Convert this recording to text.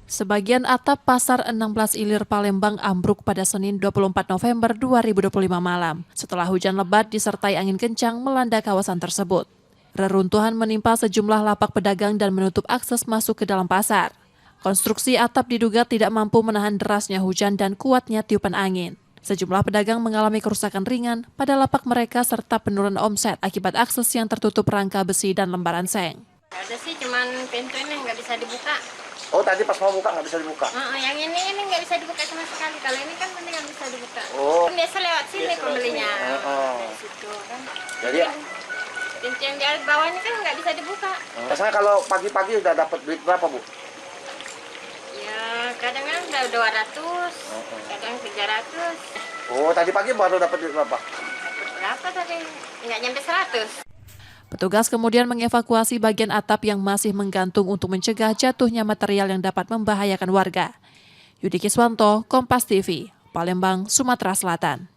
Sebagian atap Pasar 16 Ilir Palembang ambruk pada Senin 24 November 2025 malam setelah hujan lebat disertai angin kencang melanda kawasan tersebut. Reruntuhan menimpa sejumlah lapak pedagang dan menutup akses masuk ke dalam pasar. Konstruksi atap diduga tidak mampu menahan derasnya hujan dan kuatnya tiupan angin. Sejumlah pedagang mengalami kerusakan ringan pada lapak mereka serta penurunan omset akibat akses yang tertutup rangka besi dan lembaran seng. Ada sih, cuman pintu ini nggak bisa dibuka. Oh, tadi pas mau buka nggak bisa dibuka? Yang ini nggak bisa dibuka sama sekali. Kalau ini kan penting nggak bisa dibuka. Oh. Kan biasa lewat sini pembelinya. Dari situ kan. Jadi Pintu yang di bawahnya kan nggak bisa dibuka. biasanya kalau pagi-pagi udah dapat duit berapa, Bu? Ya kadang kan udah 200, kadang 300. Oh, tadi pagi baru dapat duit berapa? Dapat berapa tadi? Nggak nyampe 100. Petugas kemudian mengevakuasi bagian atap yang masih menggantung untuk mencegah jatuhnya material yang dapat membahayakan warga. Yudi Kiswanto, Kompas TV, Palembang, Sumatera Selatan.